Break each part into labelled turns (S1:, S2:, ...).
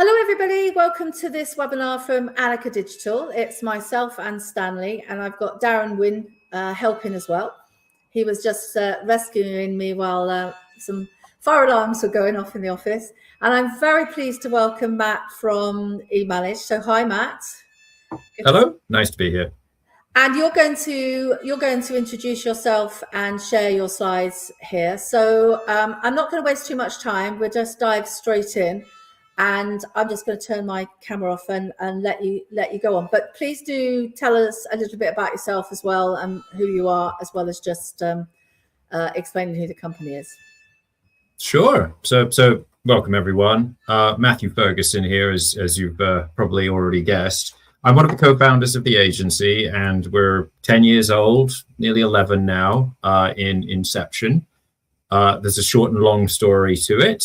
S1: Hello, everybody. Welcome to this webinar from Anicca Digital. It's myself and Stanley, and I've got Darren Wynn helping as well. He was just rescuing me while some fire alarms were going off in the office. And I'm very pleased to welcome Matt from eManage. So hi, Matt.
S2: Hello, nice to be here.
S1: And you're going to introduce yourself and share your slides here. So I'm not going to waste too much time. We'll just dive straight in. And I'm just going to turn my camera off and let you go on. But please do tell us a little bit about yourself as well and who you are, as well as just explaining who the company is.
S2: Sure. So welcome everyone. Matthew Ferguson here, as you've probably already guessed. I'm one of the co-founders of the agency, and we're 10 years old, nearly 11 now in inception. There's a short and long story to it.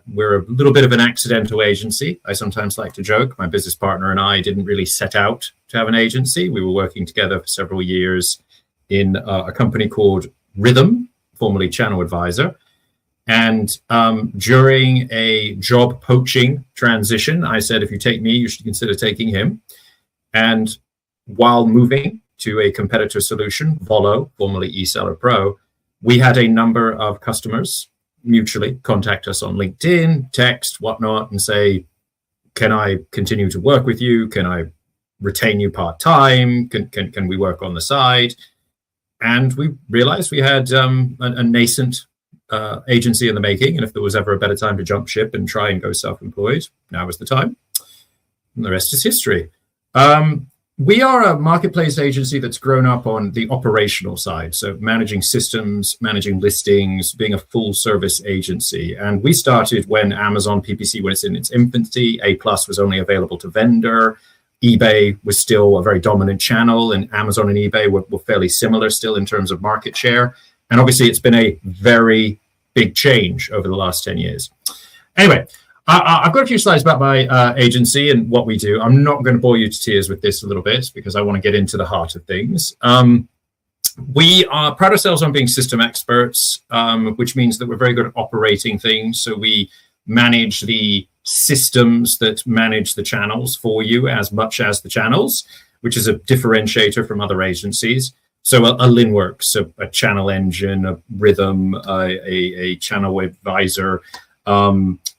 S2: We're a little bit of an accidental agency. I sometimes like to joke. My business partner and I didn't really set out to have an agency. We were working together for several years in a company called Rhythm, formerly Channel Advisor. And during a job poaching transition, I said, if you take me, you should consider taking him. And while moving to a competitor solution, Volo, formerly eSeller Pro, we had a number of customers mutually contact us on LinkedIn, text, whatnot, and say, can I continue to work with you? Can I retain you part-time? Can we work on the side? And we realized we had a nascent agency in the making. And if there was ever a better time to jump ship and try and go self-employed, now was the time. And the rest is history. We are a marketplace agency that's grown up on the operational side. So managing systems, managing listings, being a full service agency. And we started when Amazon PPC was in its infancy. A+ was only available to vendor. eBay was still a very dominant channel, and Amazon and eBay were fairly similar still in terms of market share. And obviously it's been a very big change over the last 10 years. Anyway, I've got a few slides about my agency and what we do. I'm not going to bore you to tears with this a little bit because I want to get into the heart of things. We are proud ourselves on being system experts, which means that we're very good at operating things. So we manage the systems that manage the channels for you as much as the channels, which is a differentiator from other agencies. So a Linworks, a channel engine, a Rhythm, a channel advisor,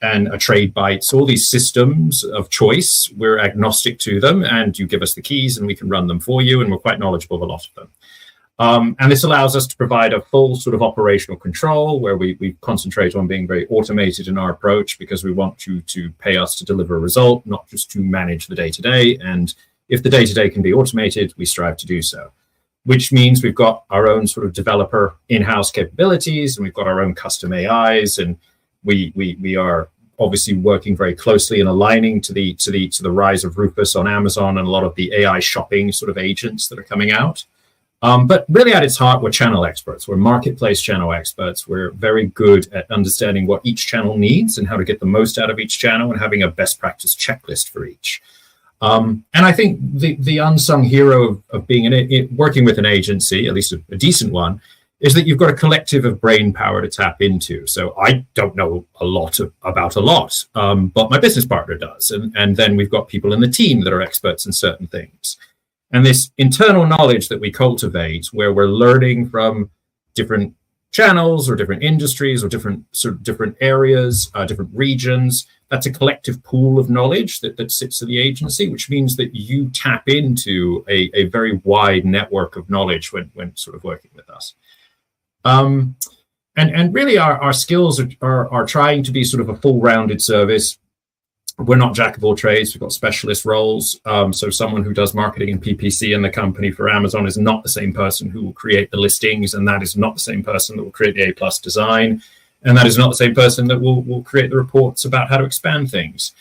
S2: and a Trade Bytes, all these systems of choice, we're agnostic to them, and you give us the keys and we can run them for you, and we're quite knowledgeable of a lot of them. And this allows us to provide a full sort of operational control where we concentrate on being very automated in our approach because we want you to pay us to deliver a result, not just to manage the day-to-day. And if the day-to-day can be automated, we strive to do so, which means we've got our own sort of developer in-house capabilities, and we've got our own custom AIs, and we are obviously working very closely and aligning to the rise of Rufus on Amazon and a lot of the AI shopping sort of agents that are coming out. But really at its heart, we're channel experts. We're marketplace channel experts. We're very good at understanding what each channel needs and how to get the most out of each channel and having a best practice checklist for each. And I think the unsung hero of being working with an agency, at least a decent one, is that you've got a collective of brain power to tap into. So I don't know a lot about a lot, but my business partner does. And then we've got people in the team that are experts in certain things. And this internal knowledge that we cultivate, where we're learning from different channels or different industries or different areas, different regions, that's a collective pool of knowledge that sits at the agency, which means that you tap into a very wide network of knowledge when sort of working with us. And really our skills are trying to be sort of a full rounded service. We're not jack of all trades. We've got specialist roles. So someone who does marketing and PPC in the company for Amazon is not the same person who will create the listings. And that is not the same person that will create the A+ design. And that is not the same person that will create the reports about how to expand things.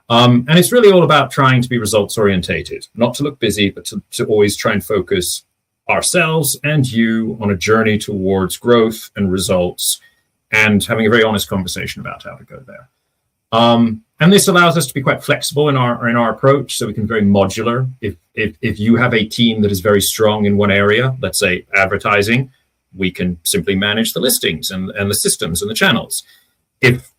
S2: And it's really all about trying to be results orientated, not to look busy, but to always try and focus ourselves and you on a journey towards growth and results and having a very honest conversation about how to go there. And this allows us to be quite flexible in our approach, so we can be very modular. If you have a team that is very strong in one area, let's say advertising, we can simply manage the listings and the systems and the channels. If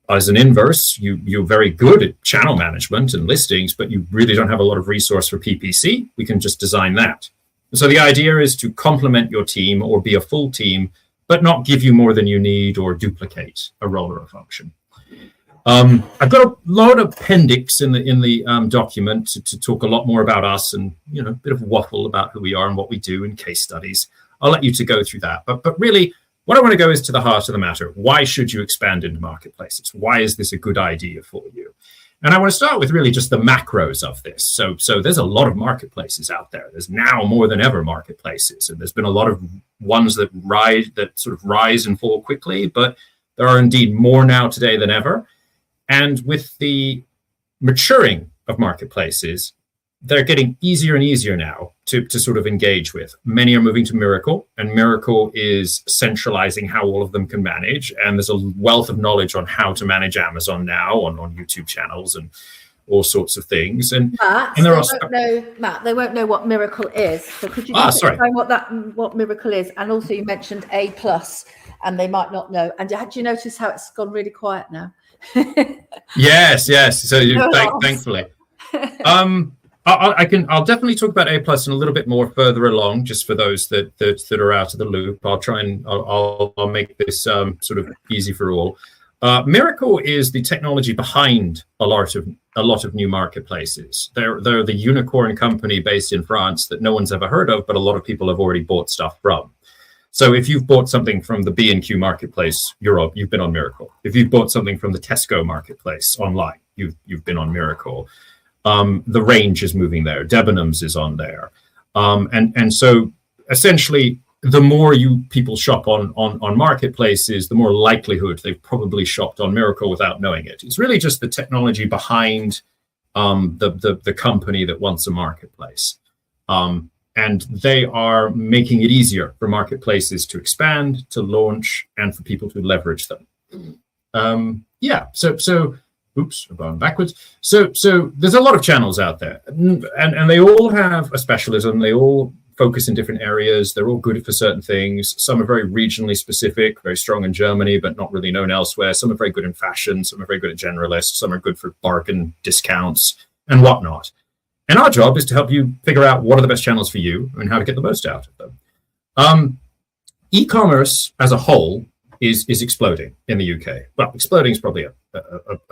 S2: as an inverse, you're very good at channel management and listings, but you really don't have a lot of resource for PPC. We can just design that. So the idea is to complement your team or be a full team, but not give you more than you need or duplicate a role or a function. I've got a lot of appendix in the document to talk a lot more about us and, you know, a bit of waffle about who we are and what we do and case studies. I'll let you to go through that. But really, what I want to go is to the heart of the matter. Why should you expand into marketplaces? Why is this a good idea for you? And I want to start with really just the macros of this. So there's a lot of marketplaces out there. There's now more than ever marketplaces, and there's been a lot of ones that sort of rise and fall quickly, but there are indeed more now today than ever. And with the maturing of marketplaces, they're getting easier and easier now to sort of engage with. Many are moving to Mirakl, and Mirakl is centralizing how all of them can manage. And there's a wealth of knowledge on how to manage Amazon now on YouTube channels and all sorts of things. And there
S1: Matt, they won't know what Mirakl is. So could you just explain what Mirakl is? And also you mentioned A+, and they might not know. And did you notice how it's gone really quiet now?
S2: Yes. So thankfully. I'll definitely talk about A+ and a little bit more further along, just for those that are out of the loop. I'll make this sort of easy for all. Mirakl is the technology behind a lot of new marketplaces. They're the unicorn company based in France that no one's ever heard of, but a lot of people have already bought stuff from. So if you've bought something from the B&Q marketplace Europe, you've been on Mirakl. If you've bought something from the Tesco marketplace online, you've been on Mirakl. The range is moving there. Debenhams is on there. And so essentially, the more people shop on marketplaces, the more likelihood they've probably shopped on Mirakl without knowing it. It's really just the technology behind the company that wants a marketplace. And they are making it easier for marketplaces to expand, to launch, and for people to leverage them. Oops, I'm going backwards. So there's a lot of channels out there, and they all have a specialism. They all focus in different areas. They're all good for certain things. Some are very regionally specific, very strong in Germany, but not really known elsewhere. Some are very good in fashion. Some are very good at generalists. Some are good for bargain discounts and whatnot. And our job is to help you figure out what are the best channels for you and how to get the most out of them. E-commerce as a whole is exploding in the UK. Well, exploding is probably a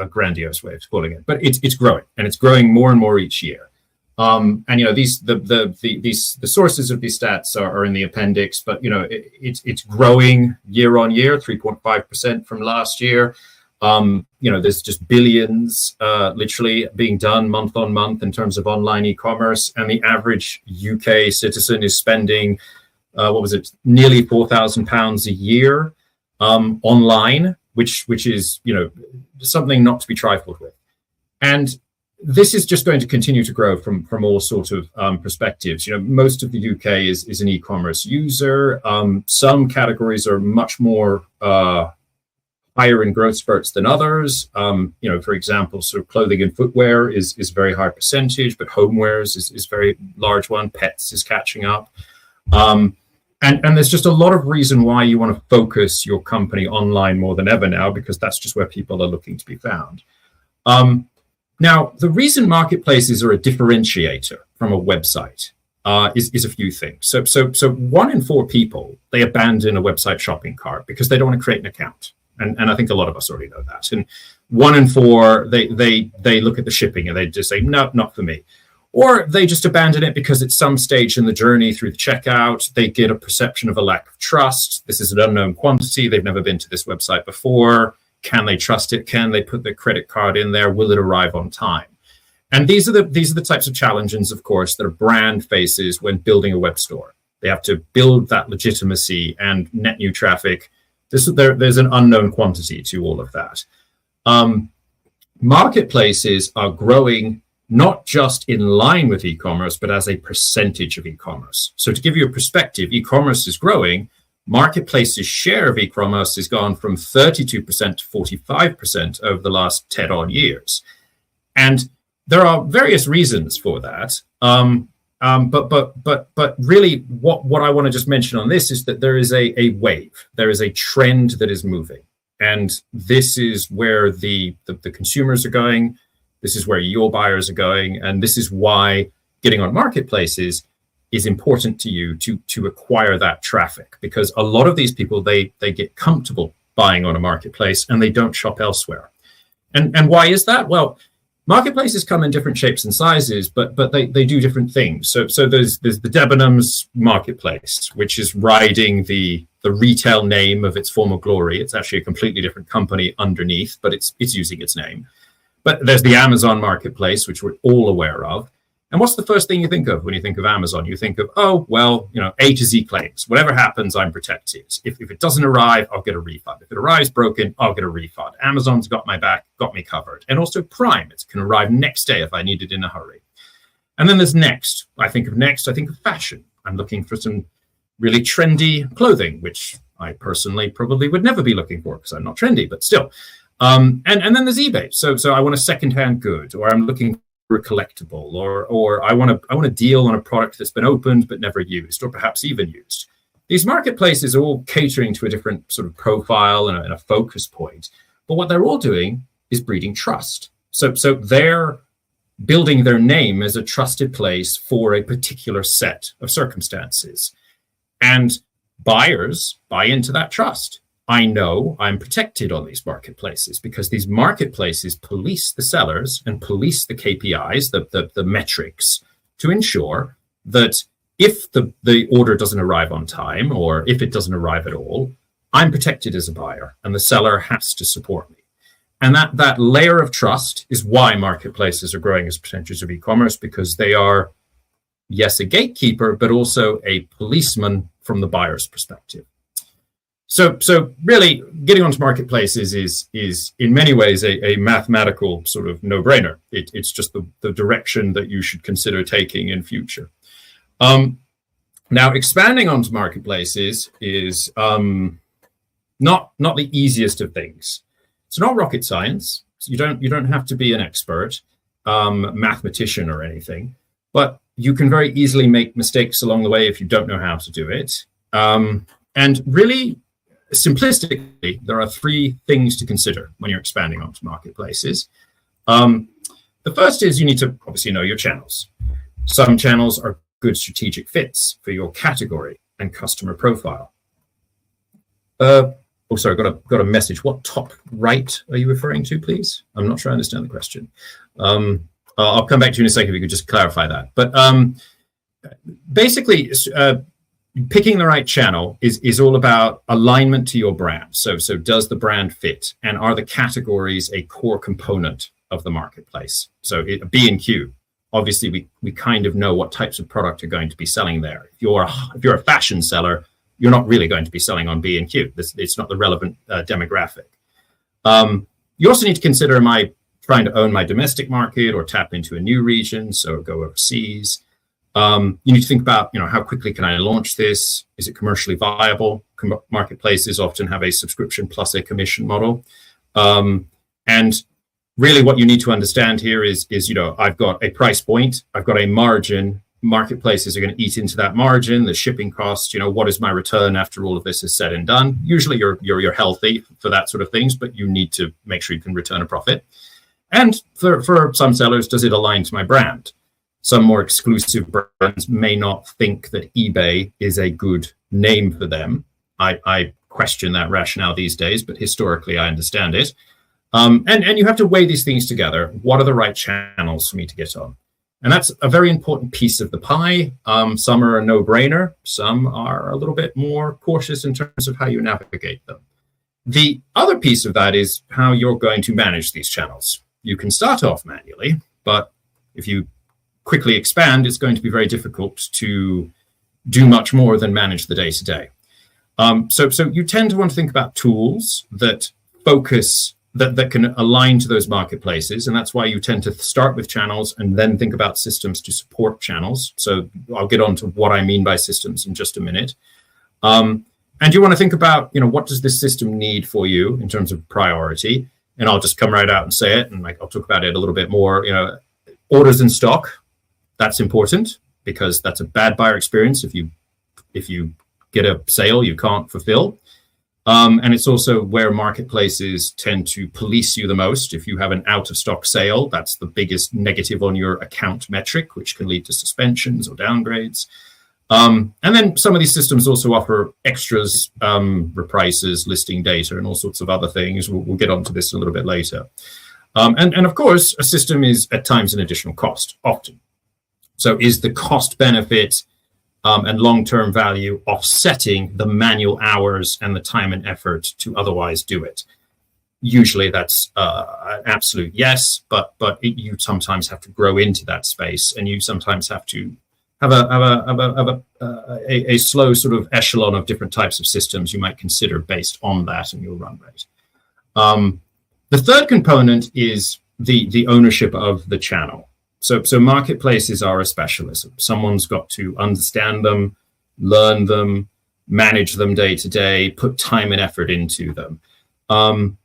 S2: grandiose way of calling it, but it's growing, and it's growing more and more each year. And you know, the sources of these stats are in the appendix, but you know, it's growing year on year, 3.5% from last year. You know, there's just billions literally being done month on month in terms of online e-commerce, and the average UK citizen is spending nearly £4,000 a year online, which is, you know, something not to be trifled with. And this is just going to continue to grow from all sorts of perspectives. You know, most of the UK is an e-commerce user. Some categories are much more higher in growth spurts than others. You know, for example, sort of clothing and footwear is a very high percentage, but homewares is very large one. Pets is catching up. And there's just a lot of reason why you want to focus your company online more than ever now, because that's just where people are looking to be found. Now, the reason marketplaces are a differentiator from a website is a few things. So 1 in 4 people, they abandon a website shopping cart because they don't want to create an account. And I think a lot of us already know that. And 1 in 4, they look at the shipping and they just say, no, not for me. Or they just abandon it because at some stage in the journey through the checkout, they get a perception of a lack of trust. This is an unknown quantity. They've never been to this website before. Can they trust it? Can they put their credit card in there? Will it arrive on time? And these are the types of challenges, of course, that a brand faces when building a web store. They have to build that legitimacy and net new traffic. There's an unknown quantity to all of that. Marketplaces are growing not just in line with e-commerce, but as a percentage of e-commerce. So to give you a perspective, e-commerce is growing. Marketplace's share of e-commerce has gone from 32% to 45% over the last 10 odd years. And there are various reasons for that. But really what I want to just mention on this is that there is a wave. There is a trend that is moving. And this is where the consumers are going. This is where your buyers are going. And this is why getting on marketplaces is important to you to acquire that traffic, because a lot of these people, they get comfortable buying on a marketplace and they don't shop elsewhere. And why is that? Well, marketplaces come in different shapes and sizes, but they do different things. So there's the Debenhams marketplace, which is riding the retail name of its former glory. It's actually a completely different company underneath, but it's using its name. But there's the Amazon marketplace, which we're all aware of. And what's the first thing you think of when you think of Amazon? You think of, oh, well, A to Z claims. Whatever happens, I'm protected. If it doesn't arrive, I'll get a refund. If it arrives broken, I'll get a refund. Amazon's got my back, got me covered. And also Prime. It can arrive next day if I need it in a hurry. And then there's Next. I think of fashion. I'm looking for some really trendy clothing, which I personally probably would never be looking for because I'm not trendy, but still. And then there's eBay. So I want a secondhand good, or I'm looking a collectible, or I want a deal on a product that's been opened but never used, or perhaps even used. These marketplaces are all catering to a different sort of profile and a focus point, but what they're all doing is breeding trust. So they're building their name as a trusted place for a particular set of circumstances, and buyers buy into that trust. I know I'm protected on these marketplaces because these marketplaces police the sellers and police the KPIs, the metrics, to ensure that if the order doesn't arrive on time, or if it doesn't arrive at all, I'm protected as a buyer and the seller has to support me. And that layer of trust is why marketplaces are growing as percentages of e-commerce, because they are, yes, a gatekeeper, but also a policeman from the buyer's perspective. So really, getting onto marketplaces is in many ways a mathematical sort of no-brainer. It's just the direction that you should consider taking in future. Now, expanding onto marketplaces is not the easiest of things. It's not rocket science. You don't have to be an expert, mathematician or anything, but you can very easily make mistakes along the way if you don't know how to do it. And really, simplistically, there are three things to consider when you're expanding onto marketplaces. The first is you need to obviously know your channels. Some channels are good strategic fits for your category and customer profile. Sorry, got a message. What top right are you referring to, please? I'm not sure I understand the question. I'll come back to you in a second if you could just clarify that. But basically, picking the right channel is all about alignment to your brand. So does the brand fit, and are the categories a core component of the marketplace? So B&Q, obviously we kind of know what types of product are going to be selling there. If you're a fashion seller, you're not really going to be selling on B&Q. It's not the relevant demographic. You also need to consider, am I trying to own my domestic market or tap into a new region, so go overseas? You need to think about, how quickly can I launch this? Is it commercially viable? Marketplaces often have a subscription plus a commission model. And really what you need to understand here is I've got a price point, I've got a margin. Marketplaces are going to eat into that margin, the shipping costs, what is my return after all of this is said and done? Usually you're healthy for that sort of things, but you need to make sure you can return a profit. And for some sellers, does it align to my brand? Some more exclusive brands may not think that eBay is a good name for them. I question that rationale these days, but historically I understand it. And you have to weigh these things together. What are the right channels for me to get on? And that's a very important piece of the pie. Some are a no-brainer. Some are a little bit more cautious in terms of how you navigate them. The other piece of that is how you're going to manage these channels. You can start off manually, but if you quickly expand, it's going to be very difficult to do much more than manage the day-to-day. So you tend to want to think about tools that focus, that can align to those marketplaces. And that's why you tend to start with channels and then think about systems to support channels. So I'll get on to what I mean by systems in just a minute. And you want to think about, what does this system need for you in terms of priority? And I'll just come right out and say it, and I'll talk about it a little bit more. Orders in stock, that's important because that's a bad buyer experience if you get a sale you can't fulfill. And it's also where marketplaces tend to police you the most. If you have an out of stock sale, that's the biggest negative on your account metric, which can lead to suspensions or downgrades. And then some of these systems also offer extras, reprices, listing data, and all sorts of other things. We'll get onto this a little bit later. And of course, a system is at times an additional cost, often. So is the cost benefit and long-term value offsetting the manual hours and the time and effort to otherwise do it? Usually that's an absolute yes, but you sometimes have to grow into that space, and you sometimes have to have a slow sort of echelon of different types of systems you might consider based on that and your run rate. The third component is the ownership of the channel. So marketplaces are a specialism. Someone's got to understand them, learn them, manage them day to day, put time and effort into them.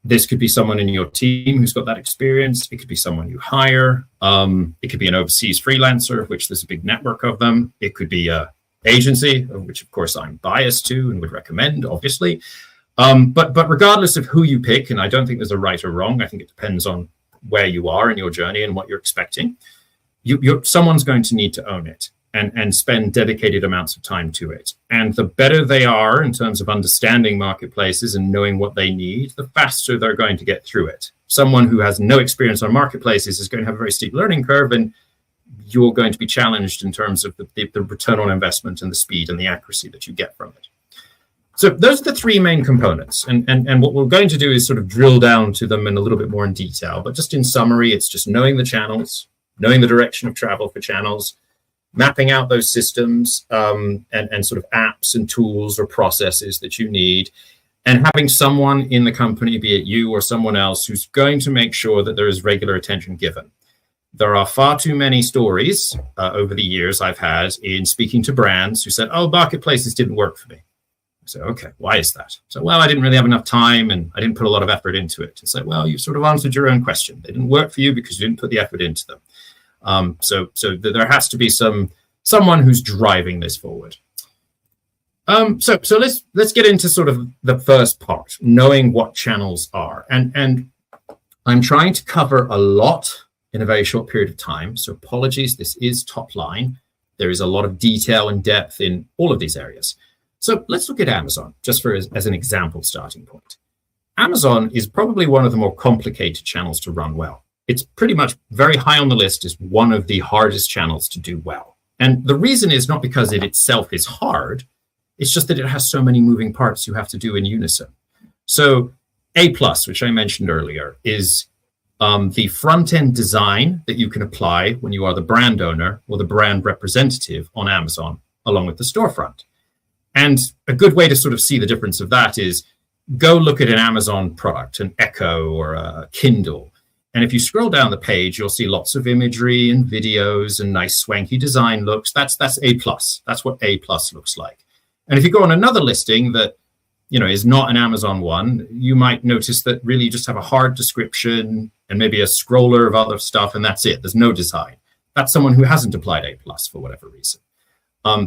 S2: This could be someone in your team who's got that experience. It could be someone you hire. It could be an overseas freelancer, of which there's a big network of them. It could be an agency, of which, of course, I'm biased to and would recommend, obviously. But regardless of who you pick, and I don't think there's a right or wrong, I think it depends on where you are in your journey and what you're expecting. Someone's going to need to own it and spend dedicated amounts of time to it. And the better they are in terms of understanding marketplaces and knowing what they need, the faster they're going to get through it. Someone who has no experience on marketplaces is going to have a very steep learning curve, and you're going to be challenged in terms of the return on investment and the speed and the accuracy that you get from it. So those are the three main components. And what we're going to do is sort of drill down to them in a little bit more in detail. But just in summary, it's just knowing the channels, knowing the direction of travel for channels, mapping out those systems and sort of apps and tools or processes that you need, and having someone in the company, be it you or someone else, who's going to make sure that there is regular attention given. There are far too many stories over the years I've had in speaking to brands who said, oh, marketplaces didn't work for me. I said, okay, why is that? So, well, I didn't really have enough time and I didn't put a lot of effort into it. It's like, well, you've sort of answered your own question. They didn't work for you because you didn't put the effort into them. So there has to be someone who's driving this forward. So let's get into sort of the first part, knowing what channels are. And I'm trying to cover a lot in a very short period of time. So apologies, this is top line. There is a lot of detail and depth in all of these areas. So let's look at Amazon, just as an example starting point. Amazon is probably one of the more complicated channels to run well. It's pretty much very high on the list as one of the hardest channels to do well. And the reason is not because it itself is hard, it's just that it has so many moving parts you have to do in unison. So A+, which I mentioned earlier, is the front-end design that you can apply when you are the brand owner or the brand representative on Amazon, along with the storefront. And a good way to sort of see the difference of that is go look at an Amazon product, an Echo or a Kindle. And if you scroll down the page, you'll see lots of imagery and videos and nice swanky design looks. That's A+. That's what A+ looks like. And if you go on another listing that, is not an Amazon one, you might notice that really you just have a hard description and maybe a scroller of other stuff, and that's it. There's no design. That's someone who hasn't applied A+ for whatever reason.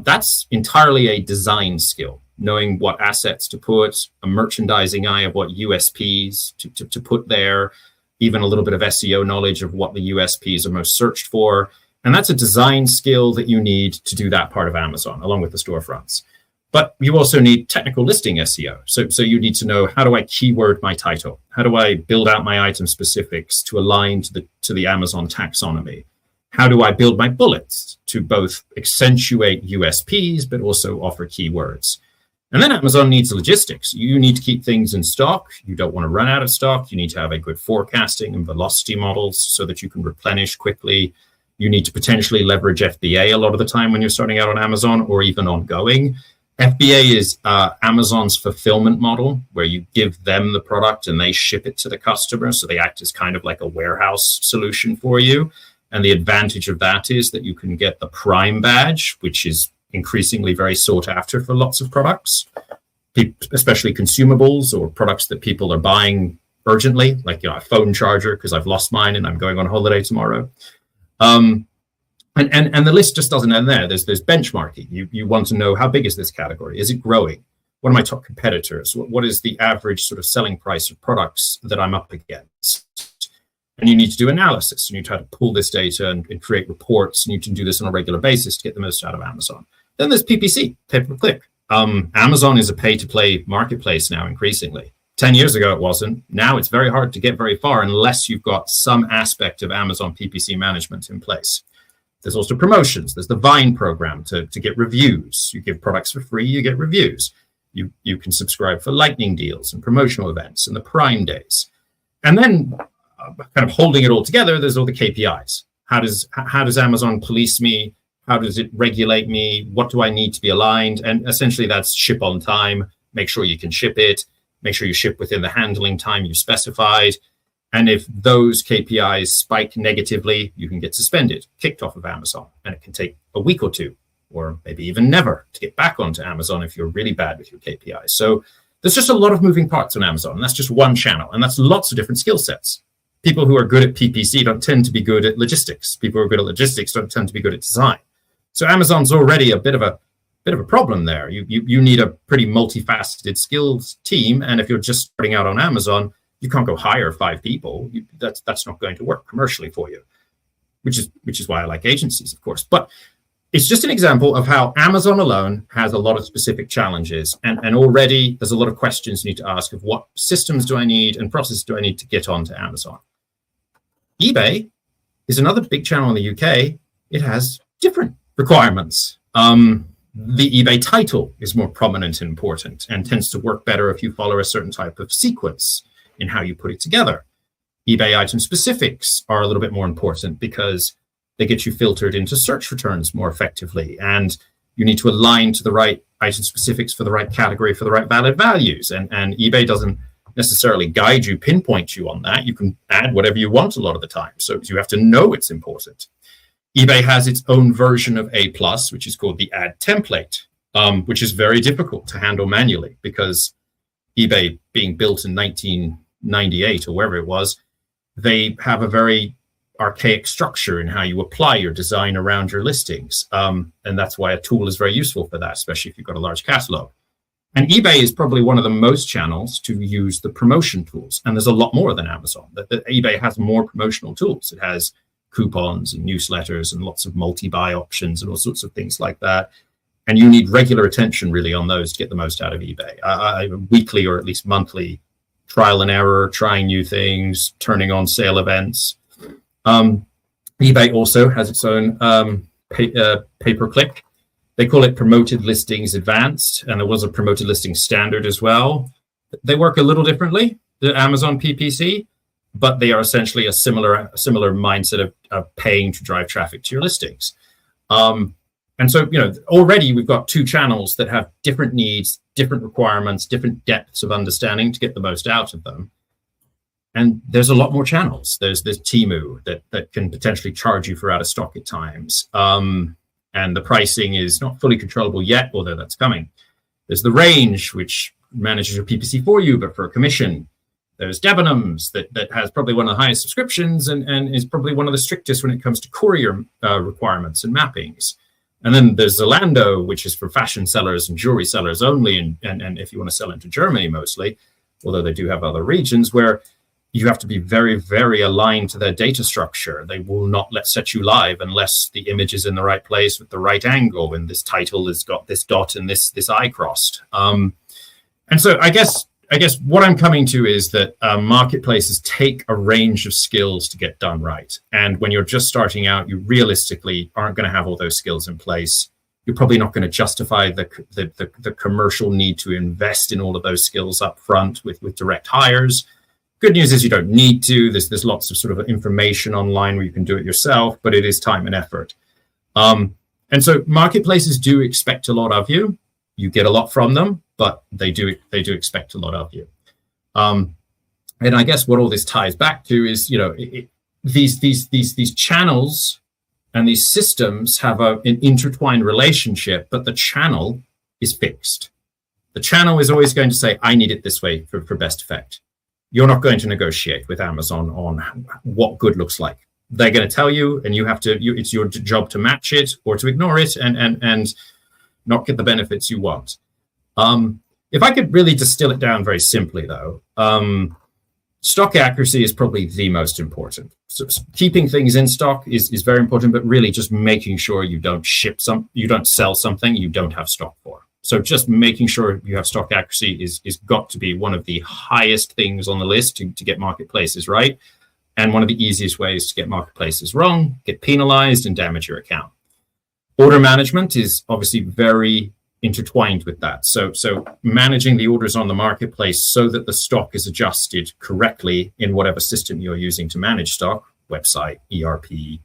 S2: That's entirely a design skill, knowing what assets to put, a merchandising eye of what USPs to put there, even a little bit of SEO knowledge of what the USPs are most searched for. And that's a design skill that you need to do that part of Amazon, along with the storefronts. But you also need technical listing SEO. So you need to know, how do I keyword my title? How do I build out my item specifics to align to the Amazon taxonomy? How do I build my bullets to both accentuate USPs, but also offer keywords? And then Amazon needs logistics. You need to keep things in stock. You don't want to run out of stock. You need to have a good forecasting and velocity models so that you can replenish quickly. You need to potentially leverage FBA a lot of the time when you're starting out on Amazon, or even ongoing. FBA is Amazon's fulfillment model, where you give them the product and they ship it to the customer. So they act as kind of like a warehouse solution for you. And the advantage of that is that you can get the Prime badge, which is increasingly very sought after for lots of products, especially consumables or products that people are buying urgently, like a phone charger because I've lost mine and I'm going on holiday tomorrow. And the list just doesn't end there. There's benchmarking. You want to know, how big is this category? Is it growing? what are my top competitors? What is the average sort of selling price of products that I'm up against? And you need to do analysis. You need to try to pull this data and create reports. And you can do this on a regular basis to get the most out of Amazon. Then there's PPC, pay-per-click. Amazon is a pay-to-play marketplace now increasingly. 10 years ago, it wasn't. Now it's very hard to get very far unless you've got some aspect of Amazon PPC management in place. There's also promotions. There's the Vine program to get reviews. You give products for free, you get reviews. You can subscribe for lightning deals and promotional events and the Prime days. And then kind of holding it all together, there's all the KPIs. How does Amazon police me? How does it regulate me? What do I need to be aligned? And essentially that's ship on time, make sure you can ship it, make sure you ship within the handling time you specified. And if those KPIs spike negatively, you can get suspended, kicked off of Amazon. And it can take a week or two, or maybe even never, to get back onto Amazon if you're really bad with your KPIs. So there's just a lot of moving parts on Amazon, and that's just one channel, and that's lots of different skill sets. People who are good at PPC don't tend to be good at logistics. People who are good at logistics don't tend to be good at design. So Amazon's already a bit of a problem there. You need a pretty multifaceted skills team, and if you're just starting out on Amazon, you can't go hire 5 people. That's not going to work commercially for you, which is why I like agencies, of course. But it's just an example of how Amazon alone has a lot of specific challenges, and already there's a lot of questions you need to ask of what systems do I need and processes do I need to get onto Amazon. eBay is another big channel in the UK. It has different requirements. The eBay title is more prominent and important and tends to work better if you follow a certain type of sequence in how you put it together. eBay item specifics are a little bit more important because they get you filtered into search returns more effectively, and you need to align to the right item specifics for the right category for the right valid values. And eBay doesn't necessarily guide you, pinpoint you on that. You can add whatever you want a lot of the time. So you have to know it's important. eBay has its own version of A+, which is called the ad template, which is very difficult to handle manually because eBay, being built in 1998 or wherever it was, they have a very archaic structure in how you apply your design around your listings. And that's why a tool is very useful for that, especially if you've got a large catalog. And eBay is probably one of the most channels to use the promotion tools. And there's a lot more than Amazon. eBay has more promotional tools. It has coupons and newsletters and lots of multi-buy options and all sorts of things like that. And you need regular attention really on those to get the most out of eBay. Weekly or at least monthly trial and error, trying new things, turning on sale events. eBay also has its own pay-per-click. They call it Promoted Listings Advanced, and there was a Promoted Listings Standard as well. They work a little differently, the Amazon PPC, but they are essentially a similar mindset of paying to drive traffic to your listings. And so, already we've got 2 channels that have different needs, different requirements, different depths of understanding to get the most out of them. And there's a lot more channels. There's Temu that can potentially charge you for out of stock at times. And the pricing is not fully controllable yet, although that's coming. There's the Range, which manages your PPC for you, but for a commission. There's Debenhams that has probably one of the highest subscriptions and is probably one of the strictest when it comes to courier requirements and mappings. And then there's Zalando, which is for fashion sellers and jewelry sellers only. And if you want to sell into Germany mostly, although they do have other regions where you have to be very, very aligned to their data structure. They will not set you live unless the image is in the right place with the right angle and this title has got this dot and this I crossed. And so I guess what I'm coming to is that marketplaces take a range of skills to get done right. And when you're just starting out, you realistically aren't going to have all those skills in place. You're probably not going to justify the commercial need to invest in all of those skills up front with direct hires. Good news is you don't need to. There's lots of sort of information online where you can do it yourself, but it is time and effort. And so marketplaces do expect a lot of you. You get a lot from them, but they do expect a lot of you. And I guess what all this ties back to is, these channels and these systems have an intertwined relationship, but the channel is fixed. The channel is always going to say, I need it this way for best effect. You're not going to negotiate with Amazon on what good looks like. They're going to tell you, and it's your job to match it or to ignore it and not get the benefits you want. If I could really distill it down very simply, though, stock accuracy is probably the most important. So keeping things in stock is very important, but really just making sure you don't sell something you don't have stock for. So just making sure you have stock accuracy is got to be one of the highest things on the list to get marketplaces right. And one of the easiest ways to get marketplaces wrong, get penalized and damage your account. Order management is obviously very intertwined with that. So managing the orders on the marketplace so that the stock is adjusted correctly in whatever system you're using to manage stock, website, ERP,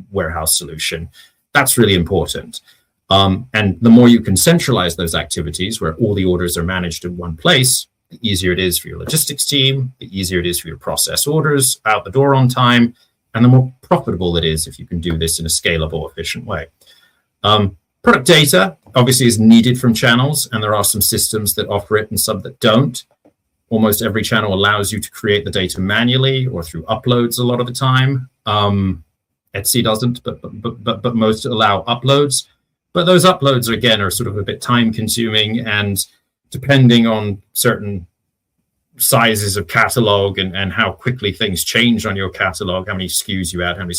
S2: warehouse solution, that's really important. And the more you can centralize those activities where all the orders are managed in one place, the easier it is for your logistics team, the easier it is for you to process orders out the door on time, and the more profitable it is if you can do this in a scalable, efficient way. Product data obviously is needed from channels, and there are some systems that offer it and some that don't. Almost every channel allows you to create the data manually or through uploads a lot of the time. Etsy doesn't, but most allow uploads. But those uploads, again, are sort of a bit time consuming, and depending on certain sizes of catalog and how quickly things change on your catalog, how many SKUs you add, how many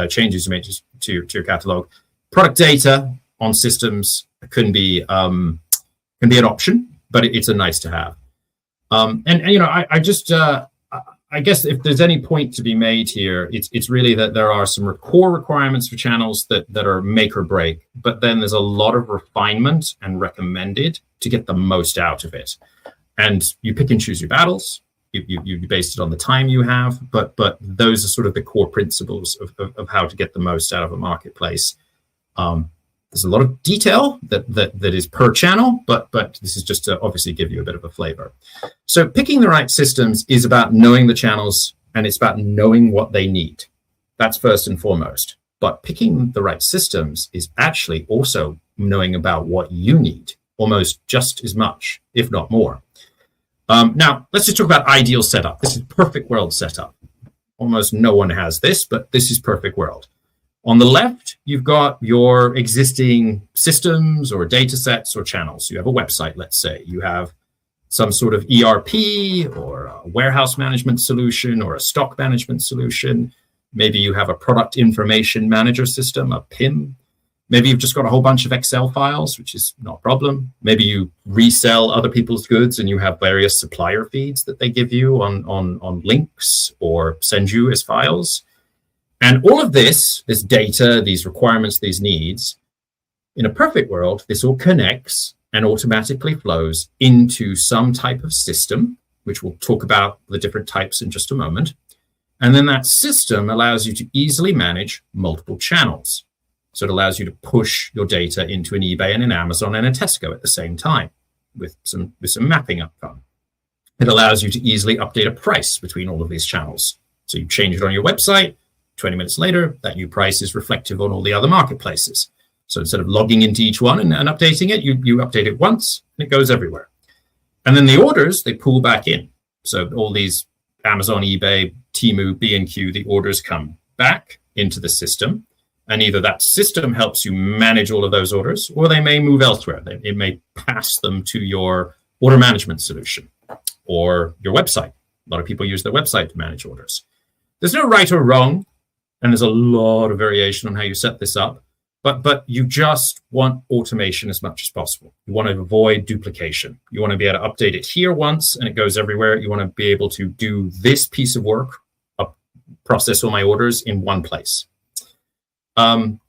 S2: changes you make to your catalog, product data on systems can be an option, but it's a nice to have. I guess if there's any point to be made here, it's really that there are some core requirements for channels that are make or break, but then there's a lot of refinement and recommended to get the most out of it. And you pick and choose your battles. You base it on the time you have, but those are sort of the core principles of how to get the most out of a marketplace. There's a lot of detail that is per channel, but this is just to obviously give you a bit of a flavor. So picking the right systems is about knowing the channels, and it's about knowing what they need. That's first and foremost. But picking the right systems is actually also knowing about what you need, almost just as much, if not more. Now, let's just talk about ideal setup. This is perfect world setup. Almost no one has this, but this is perfect world. On the left, you've got your existing systems or data sets or channels. You have a website, let's say. You have some sort of ERP or a warehouse management solution or a stock management solution. Maybe you have a product information manager system, a PIM. Maybe you've just got a whole bunch of Excel files, which is not a problem. Maybe you resell other people's goods and you have various supplier feeds that they give you on links or send you as files. And all of this data, these requirements, these needs, in a perfect world, this all connects and automatically flows into some type of system, which we'll talk about the different types in just a moment. And then that system allows you to easily manage multiple channels. So it allows you to push your data into an eBay and an Amazon and a Tesco at the same time with some mapping up front. It allows you to easily update a price between all of these channels. So you change it on your website, 20 minutes later, that new price is reflective on all the other marketplaces. So instead of logging into each one and updating it, you update it once and it goes everywhere. And then the orders, they pull back in. So all these Amazon, eBay, Temu, B&Q, the orders come back into the system. And either that system helps you manage all of those orders, or they may move elsewhere. It may pass them to your order management solution or your website. A lot of people use their website to manage orders. There's no right or wrong. And there's a lot of variation on how you set this up, but you just want automation as much as possible. You want to avoid duplication. You want to be able to update it here once and it goes everywhere. You want to be able to do this piece of work, process all my orders in one place. Now,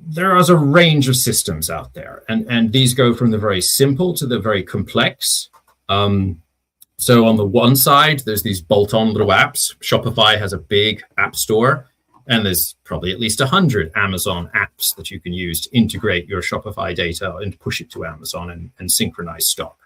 S2: there is a range of systems out there, and these go from the very simple to the very complex. So on the one side, there's these bolt-on little apps. Shopify has a big app store, and there's probably at least 100 Amazon apps that you can use to integrate your Shopify data and push it to Amazon and synchronize stock.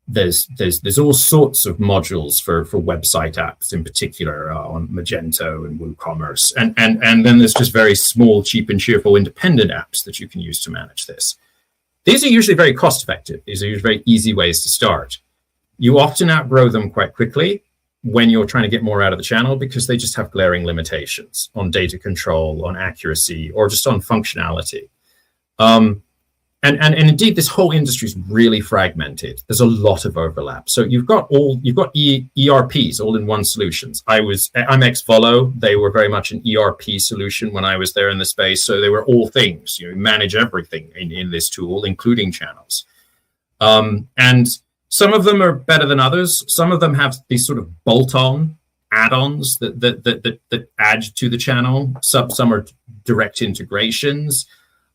S2: There's all sorts of modules for website apps, in particular on Magento and WooCommerce, and then there's just very small, cheap, and cheerful independent apps that you can use to manage this. These are usually very cost-effective. These are usually very easy ways to start. You often outgrow them quite quickly when you're trying to get more out of the channel because they just have glaring limitations on data control, on accuracy, or just on functionality. And And indeed, this whole industry is really fragmented. There's a lot of overlap. So you've got ERPs, all in one solutions. I'm ex-Follow. They were very much an ERP solution when I was there in the space. So they were all things. You manage everything in this tool, including channels. And some of them are better than others. Some of them have these sort of bolt-on add-ons that add to the channel. Some are direct integrations.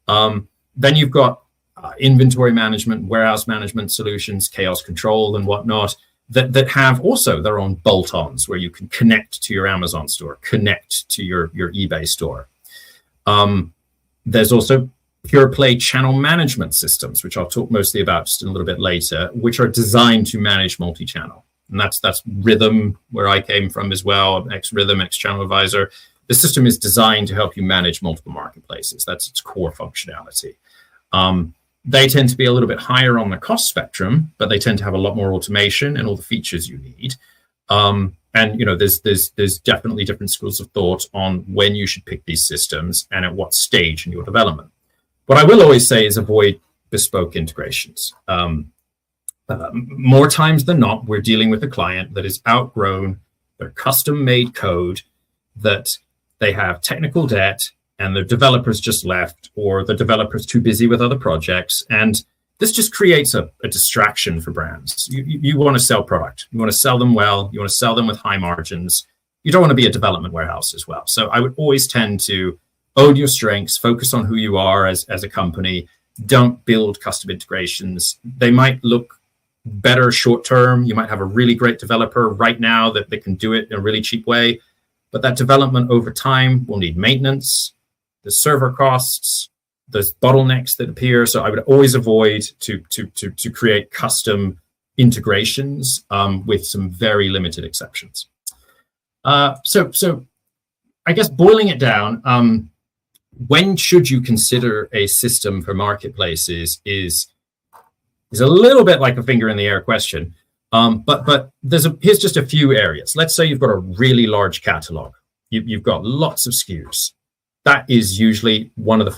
S2: Then you've got inventory management, warehouse management solutions, chaos control and whatnot that have also their own bolt-ons where you can connect to your Amazon store, connect to your eBay store. There's also pure play channel management systems, which I'll talk mostly about just a little bit later, which are designed to manage multi-channel. And that's Rhythm, where I came from as well, ex-Rhythm, ex-Channel Advisor. The system is designed to help you manage multiple marketplaces. That's its core functionality. They tend to be a little bit higher on the cost spectrum, but they tend to have a lot more automation and all the features you need. And there's definitely different schools of thought on when you should pick these systems and at what stage in your development. What I will always say is avoid bespoke integrations. More times than not, we're dealing with a client that is outgrown their custom-made code, that they have technical debt, and the developer's just left, or the developer's too busy with other projects. And this just creates a distraction for brands. You want to sell product. You want to sell them well. You want to sell them with high margins. You don't want to be a development warehouse as well. So I would always tend to own your strengths, focus on who you are as a company. Don't build custom integrations. They might look better short term. You might have a really great developer right now that can do it in a really cheap way. But that development over time will need maintenance. The server costs, there's bottlenecks that appear. So I would always avoid to create custom integrations with some very limited exceptions. So I guess boiling it down, when should you consider a system for marketplaces is a little bit like a finger in the air question. But here's just a few areas. Let's say you've got a really large catalog. You've got lots of SKUs. That is usually one of the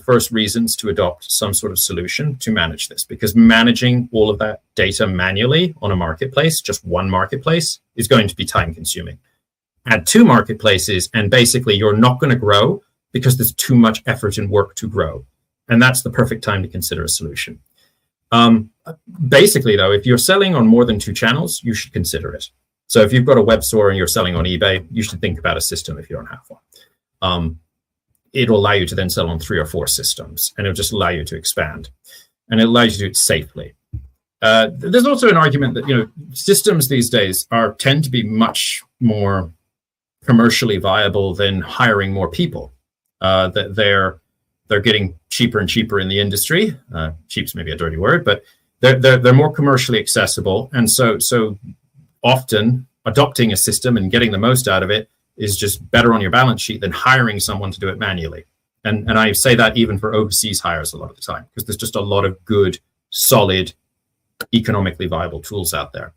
S2: first reasons to adopt some sort of solution to manage this, because managing all of that data manually on a marketplace, just one marketplace, is going to be time consuming. Add two marketplaces and basically you're not going to grow because there's too much effort and work to grow. And that's the perfect time to consider a solution. Basically though, if you're selling on more than two channels, you should consider it. So if you've got a web store and you're selling on eBay, you should think about a system if you don't have one. It'll allow you to then sell on 3 or 4 systems, and it'll just allow you to expand, and it allows you to do it safely. There's also an argument that systems these days tend to be much more commercially viable than hiring more people. That they're getting cheaper and cheaper in the industry. Cheap's maybe a dirty word, but they're more commercially accessible, and so often adopting a system and getting the most out of it is just better on your balance sheet than hiring someone to do it manually. And I say that even for overseas hires a lot of the time, because there's just a lot of good, solid, economically viable tools out there.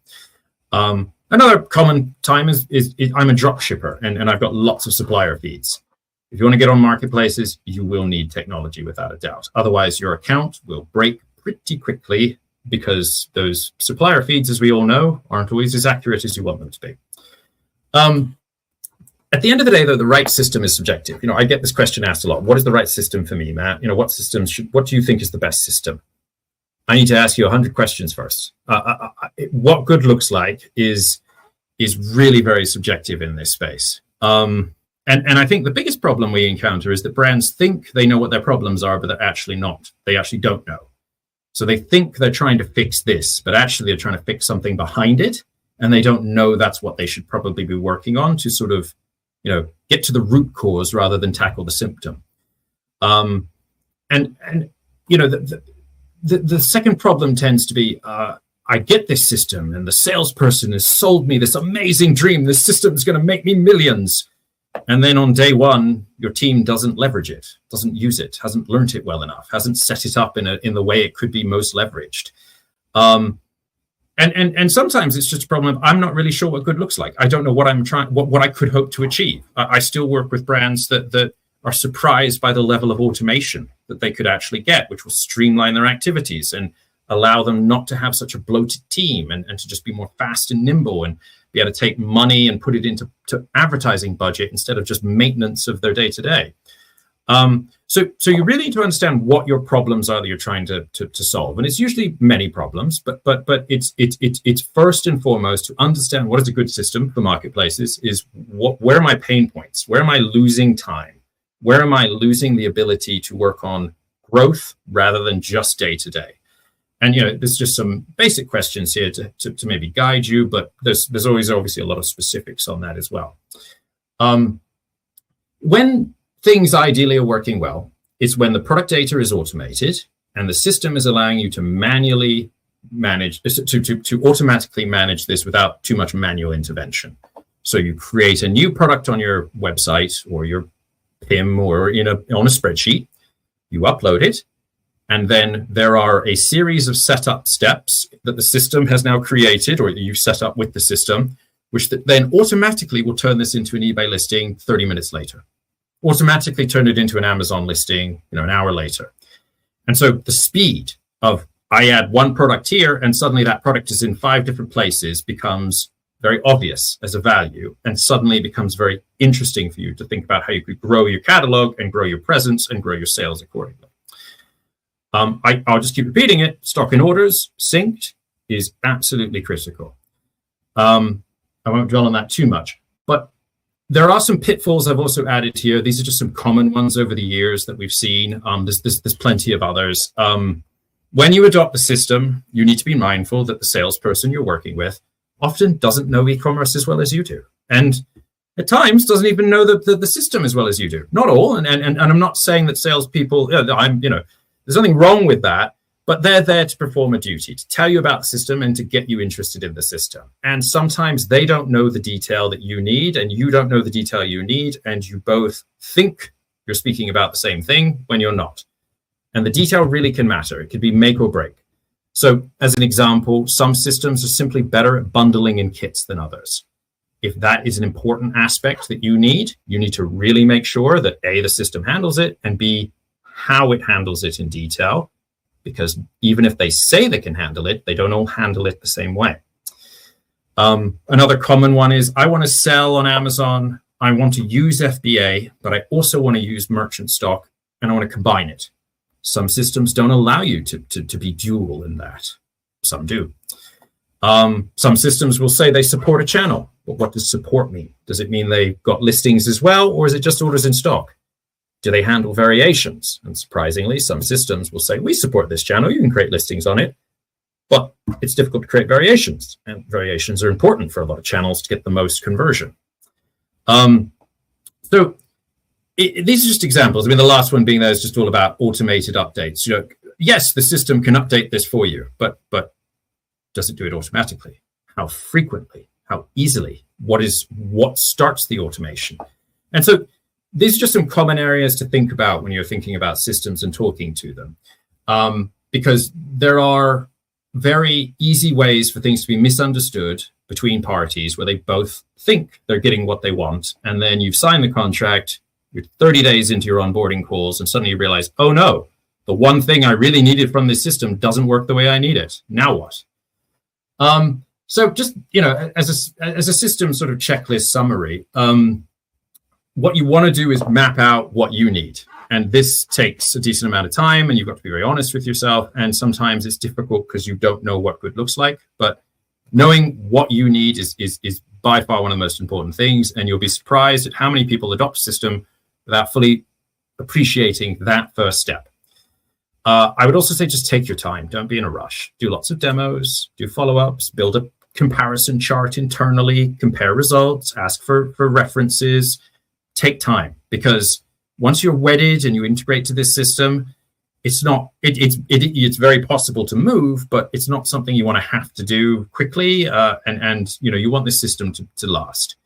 S2: Another common time is I'm a drop shipper and I've got lots of supplier feeds. If you want to get on marketplaces, you will need technology without a doubt. Otherwise, your account will break pretty quickly, because those supplier feeds, as we all know, aren't always as accurate as you want them to be. At the end of the day, though, the right system is subjective. I get this question asked a lot. What is the right system for me, Matt? What do you think is the best system? I need to ask you 100 questions first. What good looks like is really very subjective in this space. And I think the biggest problem we encounter is that brands think they know what their problems are, but they're actually not. They actually don't know. So they think they're trying to fix this, but actually they're trying to fix something behind it, and they don't know that's what they should probably be working on to sort of get to the root cause rather than tackle the symptom. The second problem tends to be, I get this system and the salesperson has sold me this amazing dream. This system is going to make me millions. And then on day one, your team doesn't leverage it, doesn't use it, hasn't learned it well enough, hasn't set it up in the way it could be most leveraged. And sometimes it's just a problem of I'm not really sure what good looks like. I don't know what I could hope to achieve. I still work with brands that are surprised by the level of automation that they could actually get, which will streamline their activities and allow them not to have such a bloated team, and to just be more fast and nimble and be able to take money and put it into advertising budget instead of just maintenance of their day-to-day. So you really need to understand what your problems are that you're trying to solve, and it's usually many problems. But it's first and foremost to understand what is a good system for marketplaces. Is where are my pain points? Where am I losing time? Where am I losing the ability to work on growth rather than just day to day? And there's just some basic questions here to maybe guide you, but there's always obviously a lot of specifics on that as well. When things ideally are working well, it's when the product data is automated and the system is allowing you to manually manage, to automatically manage this without too much manual intervention. So you create a new product on your website or your PIM or on a spreadsheet, you upload it, and then there are a series of setup steps that the system has now created or you've set up with the system, which then automatically will turn this into an eBay listing 30 minutes later. Automatically turn it into an Amazon listing, an hour later. And so the speed of I add one product here and suddenly that product is in 5 different places becomes very obvious as a value, and suddenly becomes very interesting for you to think about how you could grow your catalog and grow your presence and grow your sales accordingly. I'll just keep repeating it. Stock and orders synced is absolutely critical. I won't dwell on that too much, but there are some pitfalls I've also added here. These are just some common ones over the years that we've seen. There's plenty of others. When you adopt the system, you need to be mindful that the salesperson you're working with often doesn't know e-commerce as well as you do, and at times doesn't even know the system as well as you do. Not all, and I'm not saying that salespeople, there's nothing wrong with that, but they're there to perform a duty, to tell you about the system and to get you interested in the system. And sometimes they don't know the detail that you need, and you don't know the detail you need, and you both think you're speaking about the same thing when you're not. And the detail really can matter. It could be make or break. So as an example, some systems are simply better at bundling in kits than others. If that is an important aspect that you need to really make sure that A, the system handles it, and B, how it handles it in detail, because even if they say they can handle it, they don't all handle it the same way. Another common one is I want to sell on Amazon. I want to use FBA, but I also want to use merchant stock, and I want to combine it. Some systems don't allow you to be dual in that. Some do. Some systems will say they support a channel, but what does support mean? Does it mean they've got listings as well, or is it just orders in stock? Do they handle variations? And surprisingly, some systems will say, we support this channel, you can create listings on it, but it's difficult to create variations, and variations are important for a lot of channels to get the most conversion. These are just examples. I mean, the last one being there is just all about automated updates. Yes, the system can update this for you, but does it do it automatically? How frequently? How easily? What starts the automation? And so these are just some common areas to think about when you're thinking about systems and talking to them, because there are very easy ways for things to be misunderstood between parties where they both think they're getting what they want, and then you've signed the contract, you're 30 days into your onboarding calls, and suddenly you realize, oh no, the one thing I really needed from this system doesn't work the way I need it. Now what? So just, as a system sort of checklist summary, what you want to do is map out what you need. And this takes a decent amount of time, and you've got to be very honest with yourself. And sometimes it's difficult because you don't know what good looks like. But knowing what you need is by far one of the most important things. And you'll be surprised at how many people adopt a system without fully appreciating that first step. I would also say just take your time. Don't be in a rush. Do lots of demos, do follow-ups, build a comparison chart internally, compare results, ask for references. Take time, because once you're wedded and you integrate to this system, it's very possible to move, but it's not something you want to have to do quickly. And you want this system to last.